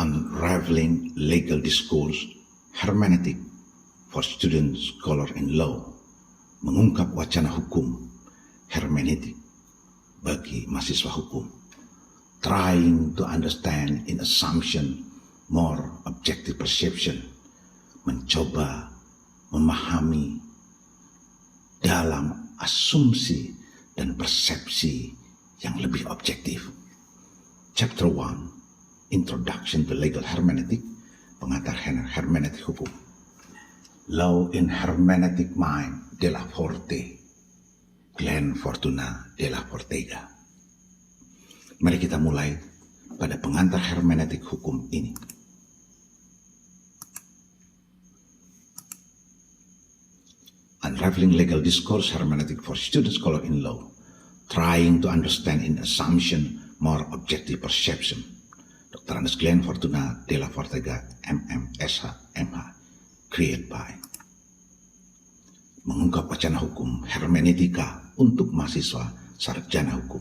Unraveling Legal Discourse Hermeneutic for Student Scholar in Law, mengungkap wacana hukum hermeneutik bagi mahasiswa hukum. Trying to understand in assumption more objective perception, mencoba memahami dalam asumsi dan persepsi yang lebih objektif. Chapter 1, Introduction to Legal Hermeneutic, pengantar hermeneutik hukum. Law in Hermeneutic Mind, Della Forte, Glenn Fortuna Della Fortega. Mari kita mulai pada pengantar hermeneutik hukum ini. Unraveling Legal Discourse Hermeneutic for Student Scholar in Law, Trying to Understand in Assumption More Objective Perception. Dr. Andes Glenn Fortuna Della Fortega, MM, SH, MH, created by. Mengungkap wacana hukum hermeneutika untuk mahasiswa sarjana hukum.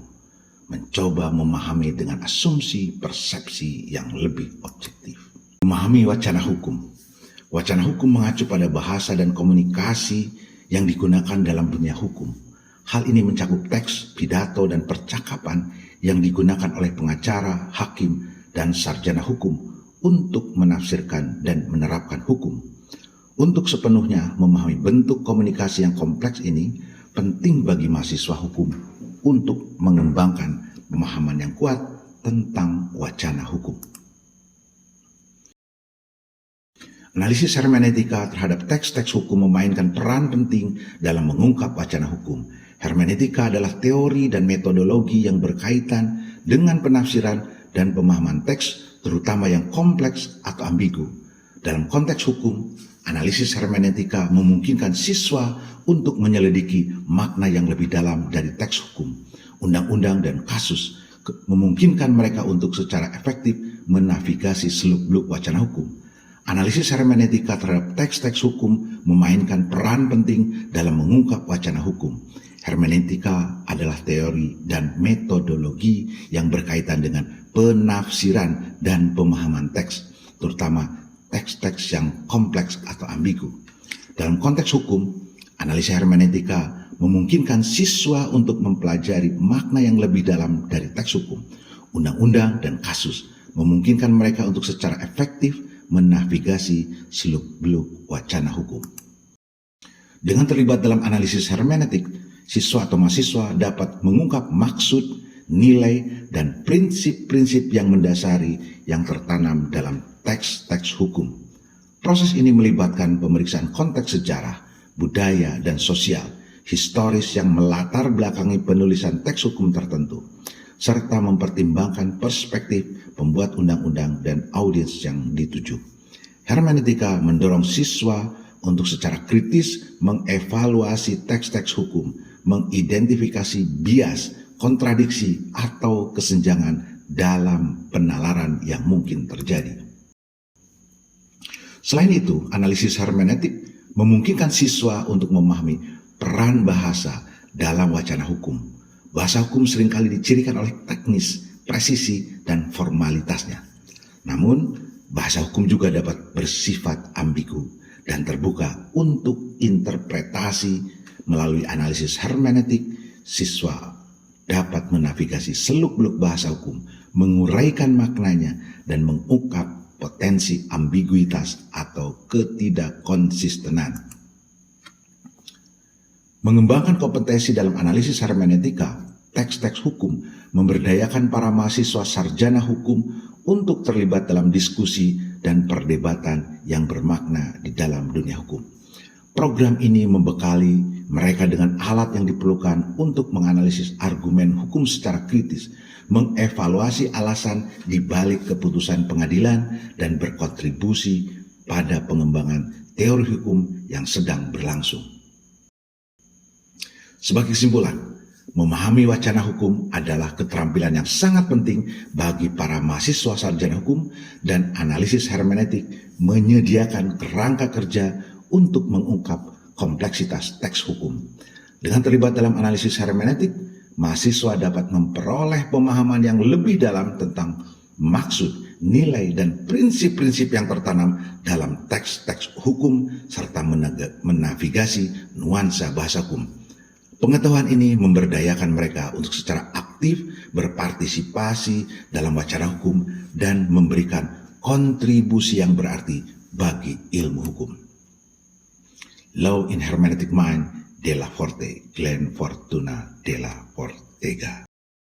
Mencoba memahami dengan asumsi persepsi yang lebih objektif. Memahami wacana hukum. Wacana hukum mengacu pada bahasa dan komunikasi yang digunakan dalam dunia hukum. Hal ini mencakup teks, pidato, dan percakapan yang digunakan oleh pengacara, hakim, dan sarjana hukum untuk menafsirkan dan menerapkan hukum. Untuk sepenuhnya memahami bentuk komunikasi yang kompleks ini, penting bagi mahasiswa hukum untuk mengembangkan pemahaman yang kuat tentang wacana hukum. Analisis hermeneutika terhadap teks-teks hukum memainkan peran penting dalam mengungkap wacana hukum. Hermeneutika adalah teori dan metodologi yang berkaitan dengan penafsiran dan pemahaman teks, terutama yang kompleks atau ambigu. Dalam konteks hukum, analisis hermeneutika memungkinkan siswa untuk menyelidiki makna yang lebih dalam dari teks hukum, undang-undang, dan kasus, memungkinkan mereka untuk secara efektif menavigasi seluk-beluk wacana hukum. Analisis hermeneutika terhadap teks-teks hukum memainkan peran penting dalam mengungkap wacana hukum. Hermeneutika adalah teori dan metodologi yang berkaitan dengan penafsiran dan pemahaman teks, terutama teks-teks yang kompleks atau ambigu. Dalam konteks hukum, analisis hermeneutika memungkinkan siswa untuk mempelajari makna yang lebih dalam dari teks hukum, undang-undang, dan kasus, memungkinkan mereka untuk secara efektif menavigasi seluk-beluk wacana hukum. Dengan terlibat dalam analisis hermeneutik, siswa atau mahasiswa dapat mengungkap maksud, nilai, dan prinsip-prinsip yang mendasari yang tertanam dalam teks-teks hukum. Proses ini melibatkan pemeriksaan konteks sejarah, budaya, dan sosial, historis yang melatar belakangi penulisan teks hukum tertentu, serta mempertimbangkan perspektif pembuat undang-undang dan audiens yang dituju. Hermeneutika mendorong siswa untuk secara kritis mengevaluasi teks-teks hukum, mengidentifikasi bias, kontradiksi, atau kesenjangan dalam penalaran yang mungkin terjadi. Selain itu, analisis hermeneutik memungkinkan siswa untuk memahami peran bahasa dalam wacana hukum. Bahasa hukum seringkali dicirikan oleh teknis, presisi, dan formalitasnya. Namun, bahasa hukum juga dapat bersifat ambigu dan terbuka untuk interpretasi. Melalui analisis hermeneutik, siswa dapat menavigasi seluk-beluk bahasa hukum, menguraikan maknanya, dan mengungkap potensi ambiguitas atau ketidakkonsistenan. Mengembangkan kompetensi dalam analisis hermeneutika, teks-teks hukum memberdayakan para mahasiswa sarjana hukum untuk terlibat dalam diskusi dan perdebatan yang bermakna di dalam dunia hukum. Program ini membekali mereka dengan alat yang diperlukan untuk menganalisis argumen hukum secara kritis, mengevaluasi alasan di balik keputusan pengadilan, dan berkontribusi pada pengembangan teori hukum yang sedang berlangsung. Sebagai kesimpulan, memahami wacana hukum adalah keterampilan yang sangat penting bagi para mahasiswa sarjana hukum, dan analisis hermeneutik menyediakan kerangka kerja untuk mengungkap kompleksitas teks hukum. Dengan terlibat dalam analisis hermeneutik, mahasiswa dapat memperoleh pemahaman yang lebih dalam tentang maksud, nilai dan prinsip-prinsip yang tertanam dalam teks-teks hukum serta menavigasi nuansa bahasa hukum. Pengetahuan ini memberdayakan mereka untuk secara aktif berpartisipasi dalam wacana hukum dan memberikan kontribusi yang berarti bagi ilmu hukum. Law in Hermeneutic Mind, Della Forte, Glenn Fortuna Della Ortega.